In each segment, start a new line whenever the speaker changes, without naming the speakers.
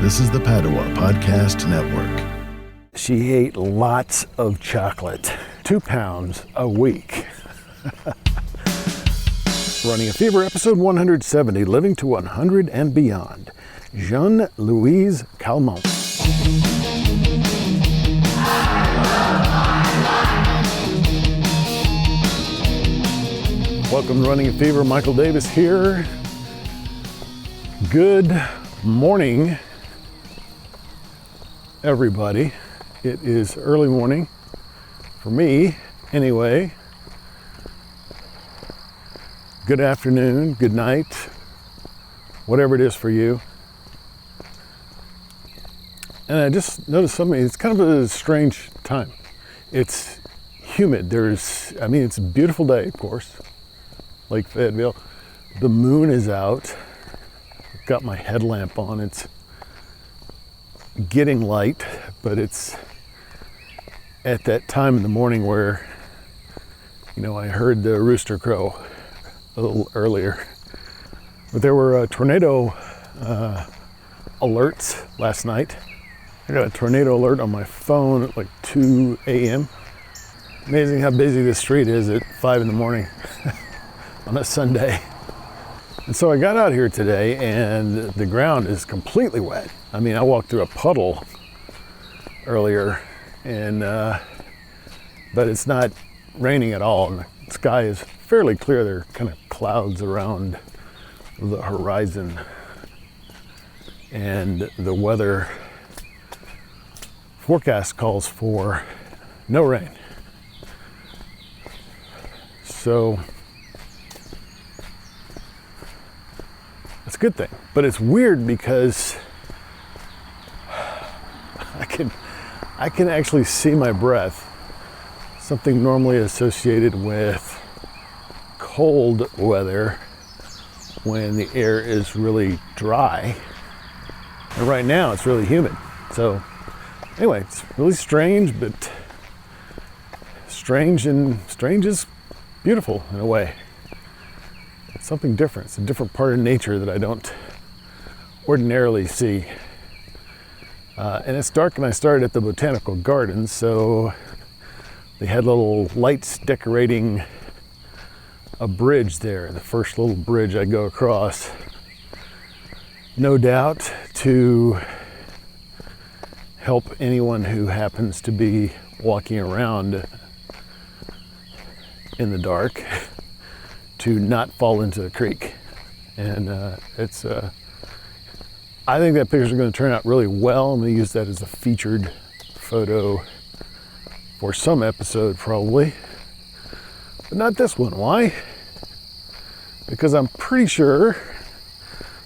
This is the Padua Podcast Network.
She ate lots of chocolate, 2 pounds a week. Running a Fever, episode 170, Living to 100 and Beyond. Jeanne Louise Calment. Welcome to Running a Fever. Michael Davis here. Good morning, everybody. It is early morning for me anyway. Good afternoon, good night, whatever it is for you. And I just noticed something. It's kind of a strange time. It's humid. It's a beautiful day, of course, Lake Fayetteville. The moon is out. I've got my headlamp on. It's getting light, but it's at that time in the morning where, I heard the rooster crow a little earlier. But there were tornado alerts last night. I got a tornado alert on my phone at like 2 a.m. Amazing how busy this street is at 5 in the morning on a Sunday. And so I got out here today and the ground is completely wet. I walked through a puddle earlier, but it's not raining at all. And the sky is fairly clear. There are kind of clouds around the horizon. And the weather forecast calls for no rain. So it's a good thing. But it's weird because I can actually see my breath, something normally associated with cold weather when the air is really dry. And right now it's really humid. So anyway, it's really strange, but strange is beautiful in a way. It's something different. It's a different part of nature that I don't ordinarily see. And it's dark, and I started at the Botanical Gardens, so they had little lights decorating a bridge there, the first little bridge I go across. No doubt to help anyone who happens to be walking around in the dark to not fall into the creek. And I think that picture is going to turn out really well. I'm going to use that as a featured photo for some episode probably, but not this one. Why? Because I'm pretty sure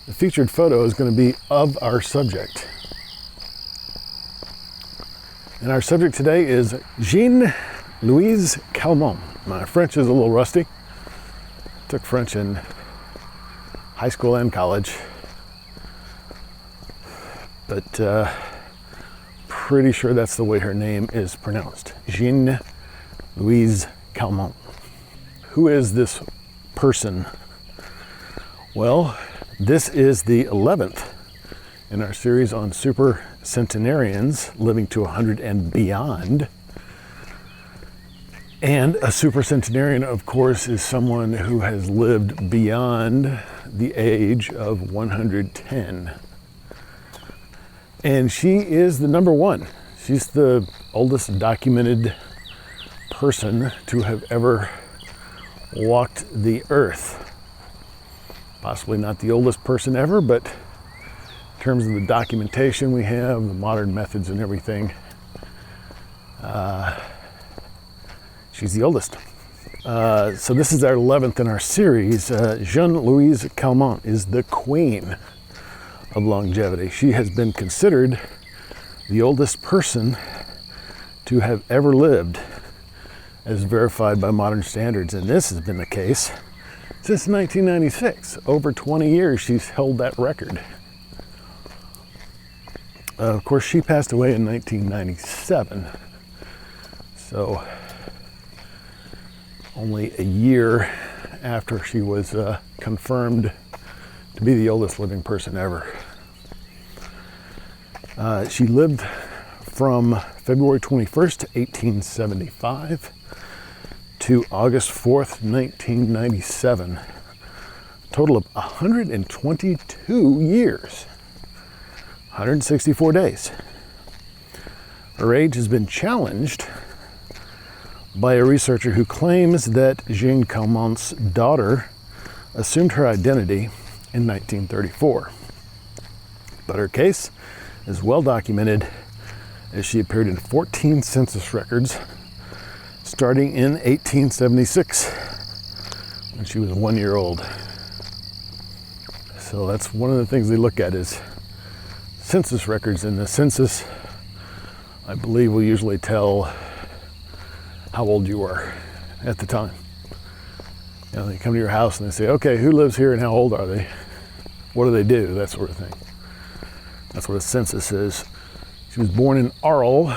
the featured photo is going to be of our subject. And our subject today is Jeanne Louise Calment. My French is a little rusty. Took French in high school and college. But pretty sure that's the way her name is pronounced. Jeanne Louise Calment. Who is this person? Well, this is the 11th in our series on super-centenarians, living to 100 and beyond. And a super-centenarian, of course, is someone who has lived beyond the age of 110. And she is the number one. She's the oldest documented person to have ever walked the earth. Possibly not the oldest person ever, but in terms of the documentation we have, the modern methods and everything, she's the oldest. So this is our 11th in our series. Jeanne Louise Calment is the queen of longevity. She has been considered the oldest person to have ever lived, as verified by modern standards. And this has been the case since 1996. Over 20 years she's held that record. Of course, she passed away in 1997. So only a year after she was confirmed to be the oldest living person ever. She lived from February 21st, 1875 to August 4th, 1997. A total of 122 years, 164 days. Her age has been challenged by a researcher who claims that Jeanne Calment's daughter assumed her identity in 1934. But her case is well documented, as she appeared in 14 census records starting in 1876 when she was 1 year old. So that's one of the things they look at is census records, and the census, I believe, will usually tell how old you were at the time. You know, they come to your house and they say, okay, who lives here and how old are they? What do they do? That sort of thing. That's what a census is. She was born in Arles,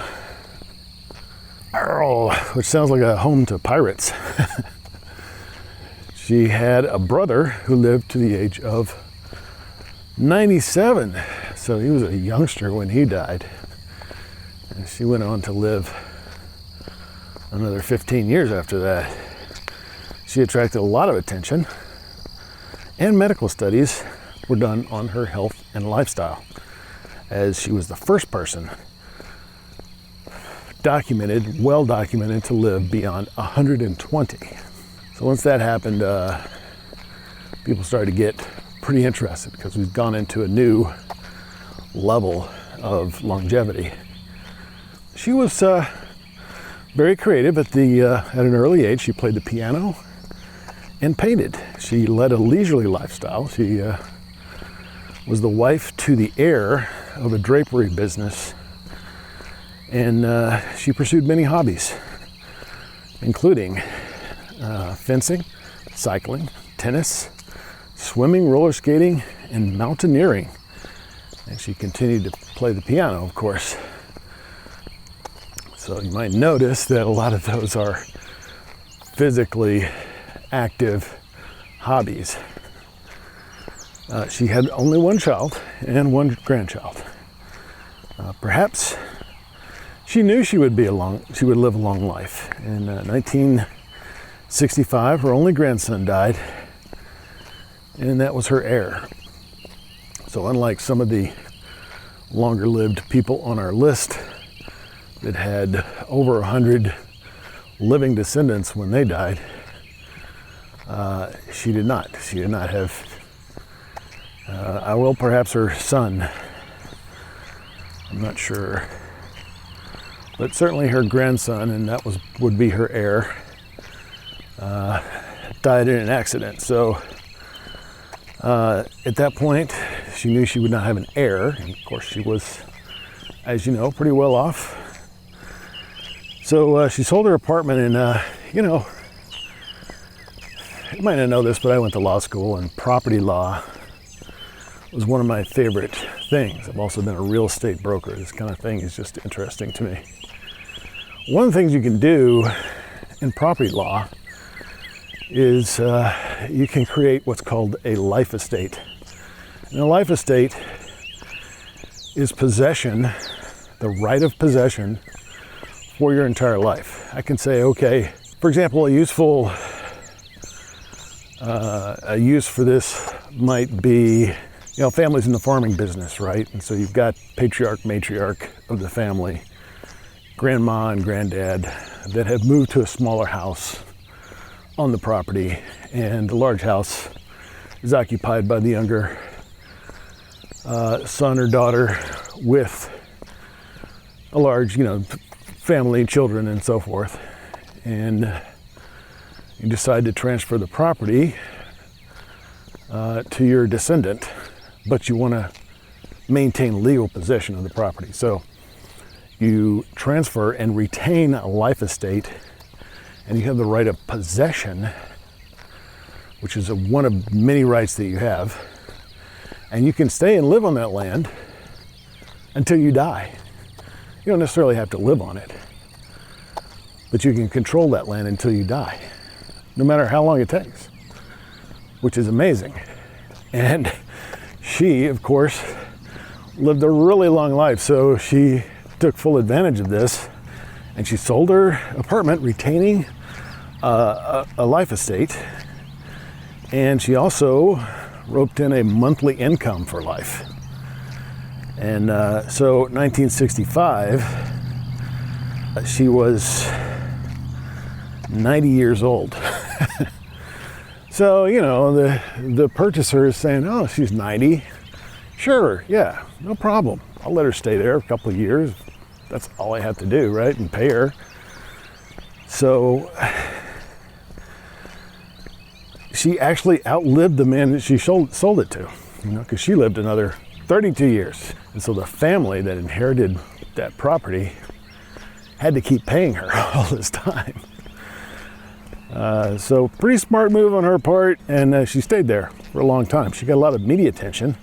which sounds like a home to pirates. She had a brother who lived to the age of 97. So he was a youngster when he died. And she went on to live another 15 years after that. She attracted a lot of attention, and medical studies were done on her health and lifestyle, as she was the first person well documented to live beyond 120. So once that happened, people started to get pretty interested because we've gone into a new level of longevity. She was very creative at an early age. She played the piano and painted. She led a leisurely lifestyle. She was the wife to the heir of a drapery business, and she pursued many hobbies, including fencing, cycling, tennis, swimming, roller skating, and mountaineering. And she continued to play the piano, of course. So you might notice that a lot of those are physically active hobbies. She had only one child and one grandchild. Perhaps she knew she would live a long life. In 1965, her only grandson died, and that was her heir. So unlike some of the longer-lived people on our list that had over 100 living descendants when they died, she did not. She did not have, perhaps her son, I'm not sure, but certainly her grandson, and that would be her heir, died in an accident. So at that point, she knew she would not have an heir, and of course she was, as you know, pretty well off. So she sold her apartment, and you might not know this, but I went to law school, and property law was one of my favorite things. I've also been a real estate broker. This kind of thing is just interesting to me. One of the things you can do in property law is you can create what's called a life estate. And a life estate is possession, the right of possession for your entire life. I can say, okay, for example, a use for this might be, families in the farming business, right? And so you've got patriarch, matriarch of the family, grandma and granddad that have moved to a smaller house on the property, and the large house is occupied by the younger son or daughter with a large, family, children, and so forth. And you decide to transfer the property to your descendant, but you want to maintain legal possession of the property. So you transfer and retain a life estate, and you have the right of possession, which is one of many rights that you have. And you can stay and live on that land until you die. You don't necessarily have to live on it, but you can control that land until you die, no matter how long it takes, which is amazing. And she, of course, lived a really long life, so she took full advantage of this, and she sold her apartment, retaining a life estate, and she also roped in a monthly income for life. And so 1965, she was 90 years old. So, you know, the purchaser is saying, oh, she's 90. Sure, yeah, no problem. I'll let her stay there a couple of years. That's all I have to do, right? And pay her. So she actually outlived the man that she sold it to, you know, because she lived another 32 years. And so the family that inherited that property had to keep paying her all this time. So pretty smart move on her part, and she stayed there for a long time. She got a lot of media attention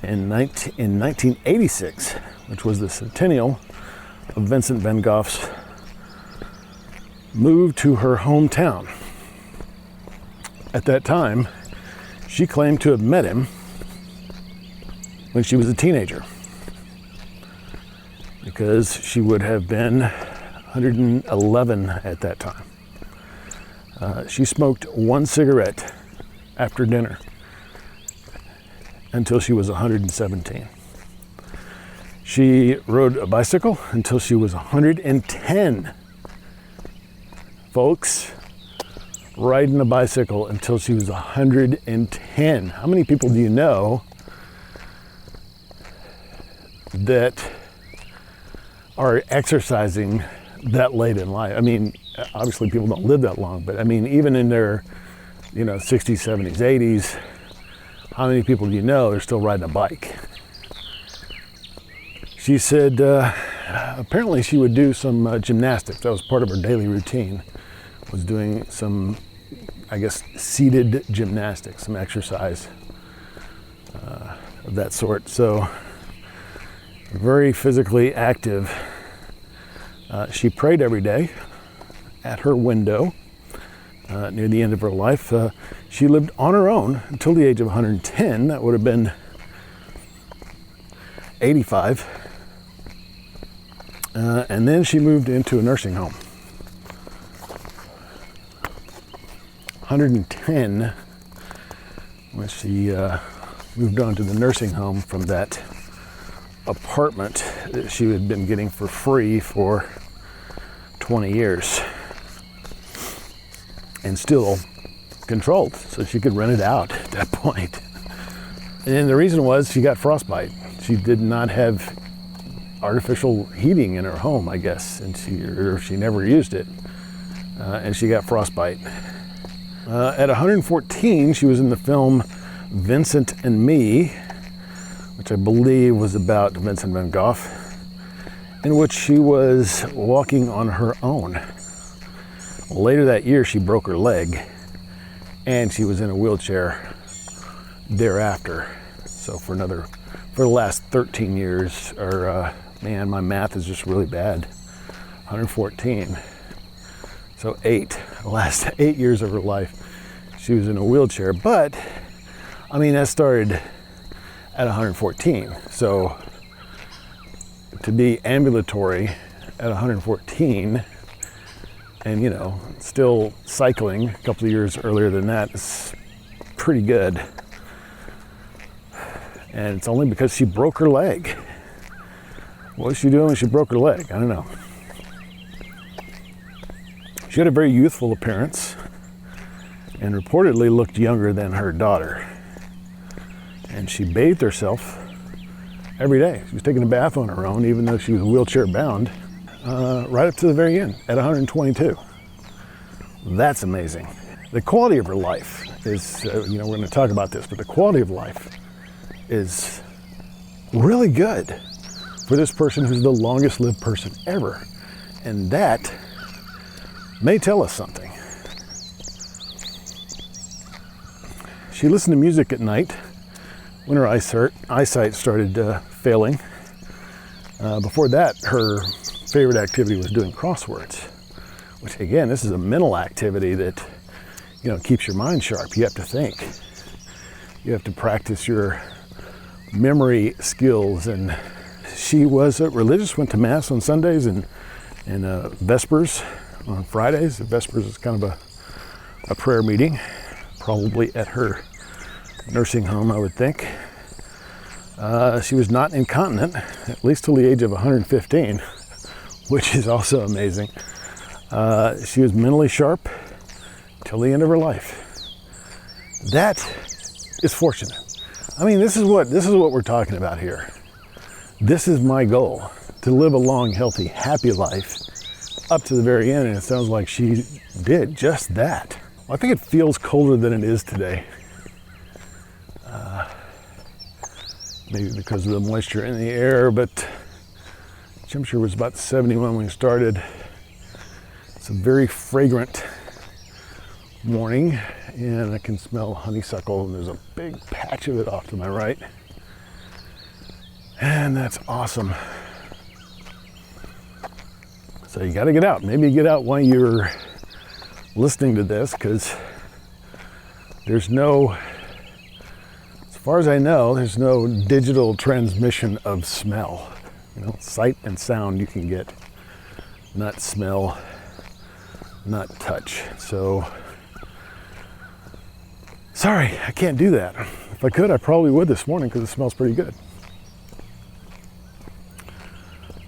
in 1986, which was the centennial of Vincent van Gogh's move to her hometown. At that time, she claimed to have met him when she was a teenager, because she would have been 111 at that time. She smoked one cigarette after dinner until she was 117. She rode a bicycle until she was 110. Folks, riding a bicycle until she was 110. How many people do you know that are exercising that late in life? I mean, obviously people don't live that long, but I mean, even in their, 60s, 70s, 80s, how many people do you know are still riding a bike? She said apparently she would do some gymnastics. That was part of her daily routine, was doing some, I guess, seated gymnastics, some exercise of that sort. So very physically active. She prayed every day at her window near the end of her life. She lived on her own until the age of 110. That would have been 85. And then she moved into a nursing home. 110 when she moved on to the nursing home from that apartment that she had been getting for free for 20 years. And still controlled, so she could rent it out at that point. And the reason was she got frostbite. She did not have artificial heating in her home, I guess, and she never used it, and she got frostbite. At 114, she was in the film Vincent and Me, which I believe was about Vincent van Gogh, in which she was walking on her own. Later that year, she broke her leg, and she was in a wheelchair thereafter. So for the last 13 years, or man, my math is just really bad. 114. So the last 8 years of her life, she was in a wheelchair. But, I mean, that started at 114. So to be ambulatory at 114 and, still cycling a couple of years earlier than that is pretty good. And it's only because she broke her leg. What was she doing when she broke her leg? I don't know. She had a very youthful appearance and reportedly looked younger than her daughter. And she bathed herself every day. She was taking a bath on her own, even though she was wheelchair bound, right up to the very end at 122. That's amazing. The quality of her life is, we're going to talk about this, but the quality of life is really good for this person who's the longest lived person ever. And that may tell us something. She listened to music at night when her eyesight started failing. Before that, her favorite activity was doing crosswords, which again, this is a mental activity that, keeps your mind sharp. You have to think. You have to practice your memory skills. And she was religious, went to Mass on Sundays and Vespers on Fridays. Vespers is kind of a prayer meeting, probably at her nursing home, I would think. She was not incontinent, at least till the age of 115, which is also amazing. She was mentally sharp till the end of her life. That is fortunate. I mean, this is what we're talking about here. This is my goal, to live a long, healthy, happy life up to the very end, and it sounds like she did just that. Well, I think it feels colder than it is today. Maybe because of the moisture in the air, but temperature was about 71 when we started. It's a very fragrant morning, and I can smell honeysuckle, and there's a big patch of it off to my right. And that's awesome. So you gotta get out. Maybe get out while you're listening to this, because there's no, as far as I know, there's no digital transmission of smell. You know, sight and sound you can get, not smell, not touch. So, sorry, I can't do that. If I could, I probably would this morning because it smells pretty good.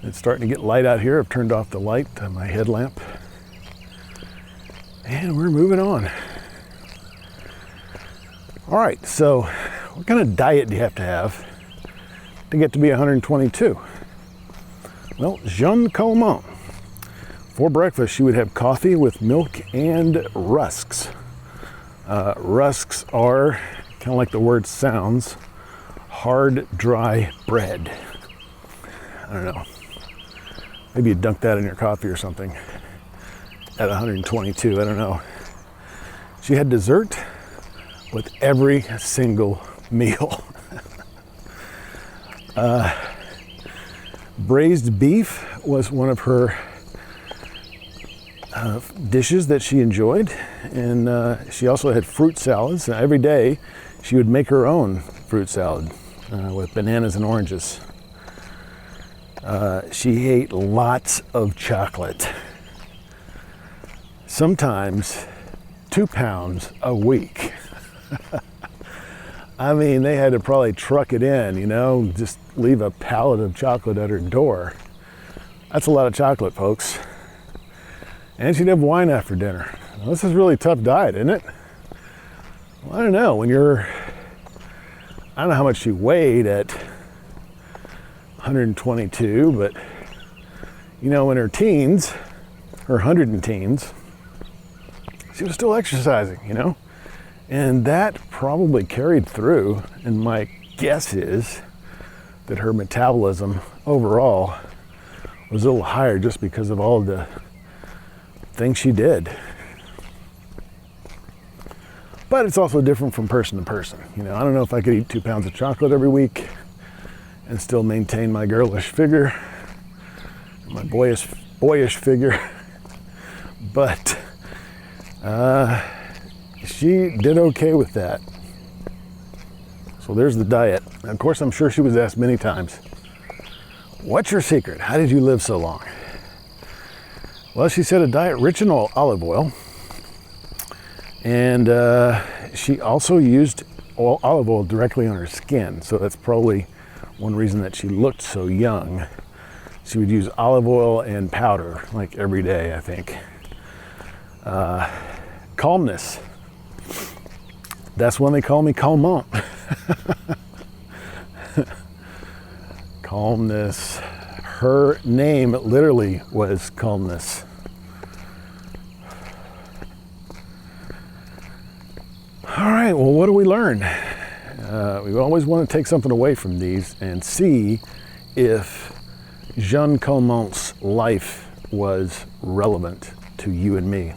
It's starting to get light out here. I've turned off the light on my headlamp. And we're moving on. All right, so what kind of diet do you have to get to be 122? Well, Jeanne Calment. For breakfast, she would have coffee with milk and rusks. Rusks are, kind of like the word sounds, hard, dry bread. I don't know. Maybe you dunk that in your coffee or something at 122, I don't know. She had dessert with every single meal. Braised beef was one of her dishes that she enjoyed, and she also had fruit salads. And every day she would make her own fruit salad with bananas and oranges. She ate lots of chocolate, sometimes 2 pounds a week. I mean, they had to probably truck it in, you know, just leave a pallet of chocolate at her door. That's a lot of chocolate, folks. And she'd have wine after dinner. Well, this is a really tough diet, isn't it? Well, I don't know. I don't know how much she weighed at 122, but, you know, in her teens, her 100-teens, she was still exercising, you know? And that probably carried through, and my guess is that her metabolism overall was a little higher just because of all the things she did. But it's also different from person to person. You know, I don't know if I could eat 2 pounds of chocolate every week and still maintain my girlish figure, my boyish figure, but she did okay with that. So there's the diet. And of course, I'm sure she was asked many times, what's your secret? How did you live so long? Well, she said a diet rich in olive oil. And she also used olive oil directly on her skin. So that's probably one reason that she looked so young. She would use olive oil and powder like every day, I think. Calmness. That's when they call me Calment. Calmness. Her name literally was Calmness. All right, well, what do we learn? We always want to take something away from these and see if Jeanne Calment's life was relevant to you and me.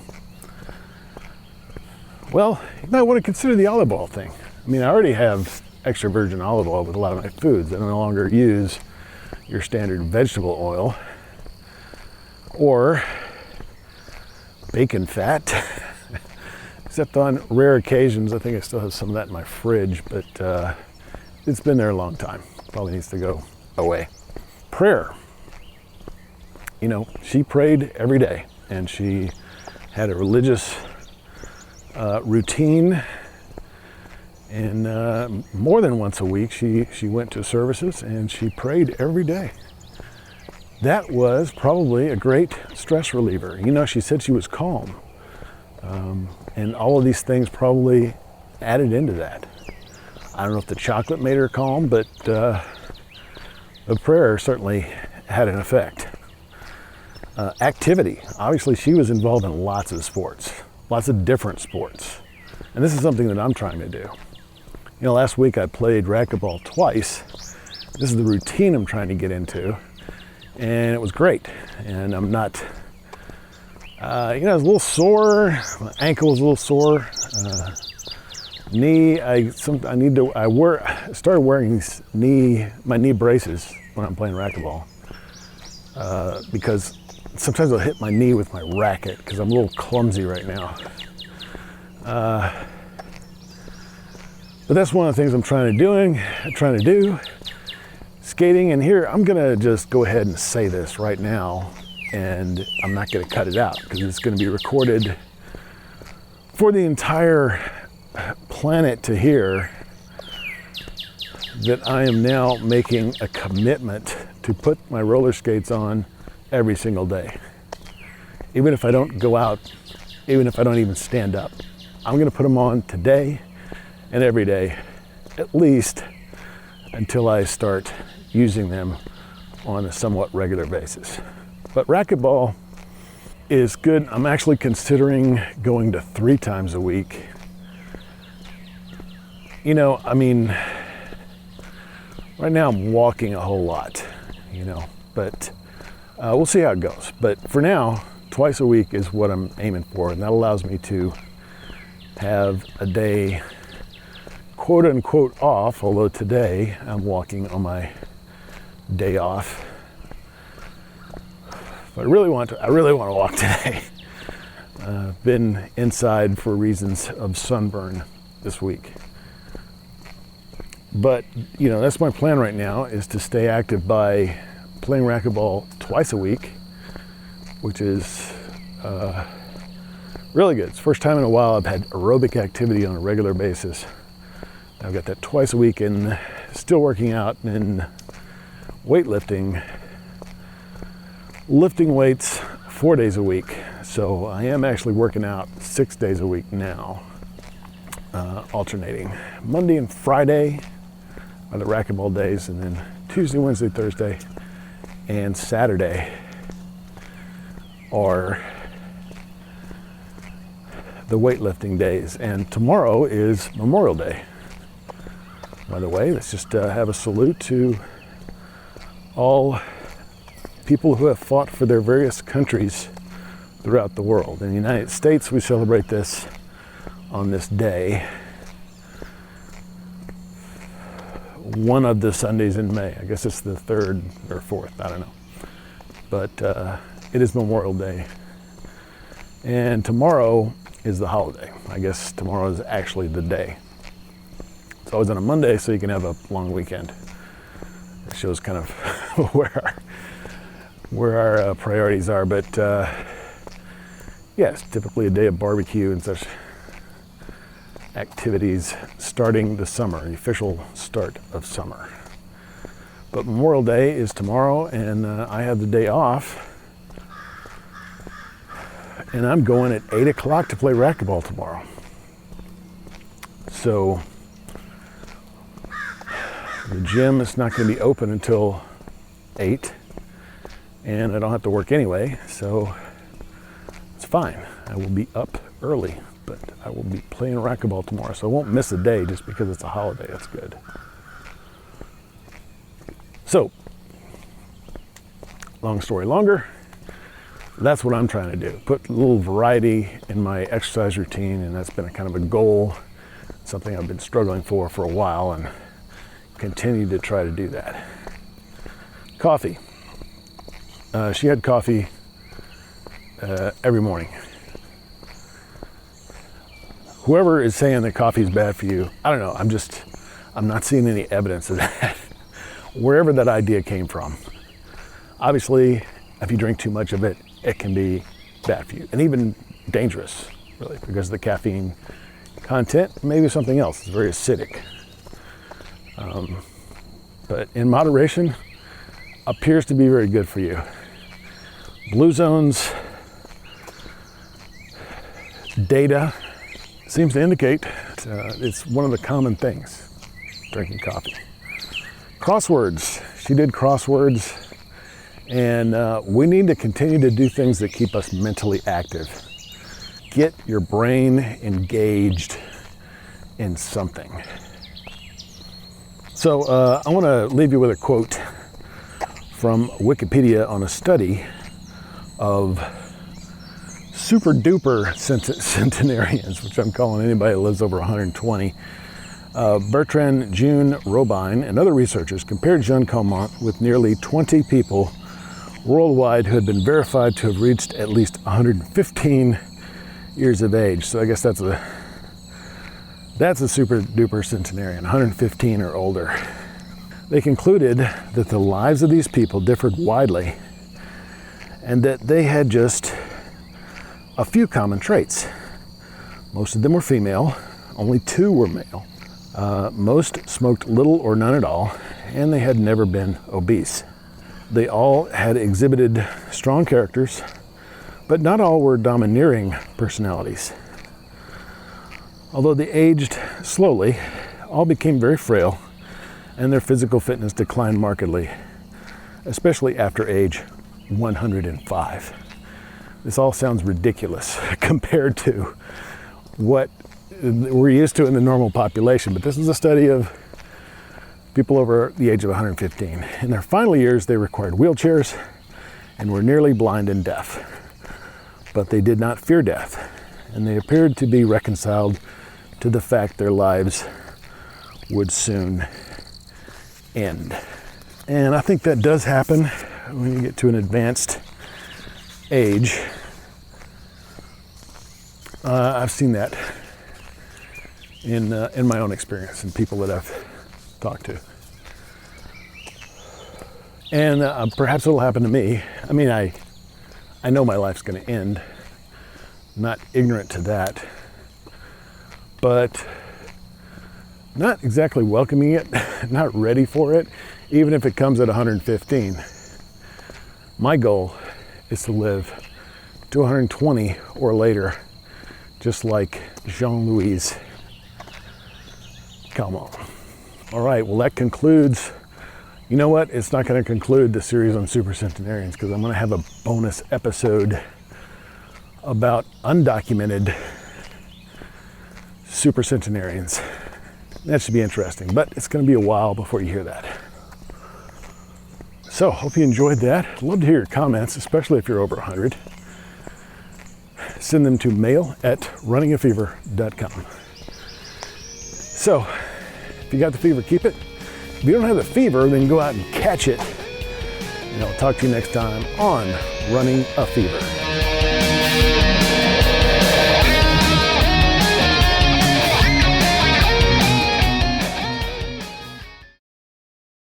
Well, you might want to consider the olive oil thing. I mean, I already have extra virgin olive oil with a lot of my foods. I no longer use your standard vegetable oil or bacon fat, except on rare occasions. I think I still have some of that in my fridge, but it's been there a long time. Probably needs to go away. Prayer. You know, she prayed every day, and she had a religious routine. And more than once a week, she went to services and she prayed every day. That was probably a great stress reliever. You know, she said she was calm. And all of these things probably added into that. I don't know if the chocolate made her calm, but the prayer certainly had an effect. Activity. Obviously, she was involved in lots of sports, lots of different sports. And this is something that I'm trying to do. You know, last week I played racquetball twice. This is the routine I'm trying to get into. And it was great. And I'm not, I was a little sore. My ankle was a little sore. Knee, I started wearing my knee braces when I'm playing racquetball. Because sometimes I'll hit my knee with my racket because I'm a little clumsy right now. But that's one of the things I'm trying to do. Skating, and here I'm gonna just go ahead and say this right now, and I'm not gonna cut it out because it's gonna be recorded for the entire planet to hear that I am now making a commitment to put my roller skates on every single day. Even if I don't go out, even if I don't even stand up, I'm gonna put them on today and every day, at least until I start using them on a somewhat regular basis. But racquetball is good. I'm actually considering going to 3 times a week. You know, I mean, right now I'm walking a whole lot, but we'll see how it goes. But for now, twice a week is what I'm aiming for, and that allows me to have a day quote unquote off, although today I'm walking on my day off. But I really want to walk today. Been inside for reasons of sunburn this week. But, that's my plan right now, is to stay active by playing racquetball twice a week, which is really good. It's the first time in a while I've had aerobic activity on a regular basis. I've got that twice a week, and still working out and weightlifting, lifting weights 4 days a week. So I am actually working out 6 days a week now, alternating. Monday and Friday are the racquetball days, and then Tuesday, Wednesday, Thursday, and Saturday are the weightlifting days. And tomorrow is Memorial Day. By the way, let's just have a salute to all people who have fought for their various countries throughout the world. In the United States, we celebrate this on this day, one of the Sundays in May. I guess it's the 3rd or 4th, I don't know. But it is Memorial Day. And tomorrow is the holiday. I guess tomorrow is actually the day. It's always on a Monday, so you can have a long weekend. It shows kind of where our priorities are. But it's typically a day of barbecue and such activities starting the summer, the official start of summer. But Memorial Day is tomorrow, and I have the day off. And I'm going at 8 o'clock to play racquetball tomorrow. So the gym is not going to be open until 8, and I don't have to work anyway, so it's fine. I will be up early, but I will be playing racquetball tomorrow, so I won't miss a day just because it's a holiday. That's good. So, long story longer, that's what I'm trying to do. Put a little variety in my exercise routine, and that's been a kind of a goal, something I've been struggling for a while, and continue to try to do that. Coffee. She had coffee every morning. Whoever is saying that coffee is bad for you, I don't know. I'm not seeing any evidence of that, wherever that idea came from. Obviously, if you drink too much of it, it can be bad for you, and even dangerous, really, because of the caffeine content. Maybe something else. It's very acidic. But in moderation, appears to be very good for you. Blue Zone's data seems to indicate it's one of the common things, drinking coffee. Crosswords. She did crosswords, and we need to continue to do things that keep us mentally active. Get your brain engaged in something. So I want to leave you with a quote from Wikipedia on a study of super-duper centenarians, which I'm calling anybody that lives over 120. Bertrand Jeanne Robine and other researchers compared Jeanne Calment with nearly 20 people worldwide who had been verified to have reached at least 115 years of age. So I guess that's a super-duper centenarian, 115 or older. They concluded that the lives of these people differed widely and that they had just a few common traits. Most of them were female, only 2 were male. Most smoked little or none at all, and they had never been obese. They all had exhibited strong characters, but not all were domineering personalities. Although they aged slowly, all became very frail, and their physical fitness declined markedly, especially after age 105. This all sounds ridiculous compared to what we're used to in the normal population, but this is a study of people over the age of 115. In their final years, they required wheelchairs and were nearly blind and deaf, but they did not fear death, and they appeared to be reconciled to the fact their lives would soon end. And I think that does happen when you get to an advanced age. I've seen that in my own experience and people that I've talked to. And perhaps it'll happen to me. I mean, I know my life's going to end. I'm not ignorant to that. But not exactly welcoming it, not ready for it, even if it comes at 115. My goal is to live to 120 or later, just like Jeanne Louise Calment. All right, well, that concludes. You know what? It's not going to conclude the series on super-centenarians, because I'm going to have a bonus episode about undocumented super-centenarians. That should be interesting, but it's going to be a while before you hear that. So, hope you enjoyed that. I'd love to hear your comments, especially if you're over 100. Send them to mail@runningafever.com. So, if you got the fever, keep it. If you don't have the fever, then go out and catch it. And I'll talk to you next time on Running a Fever.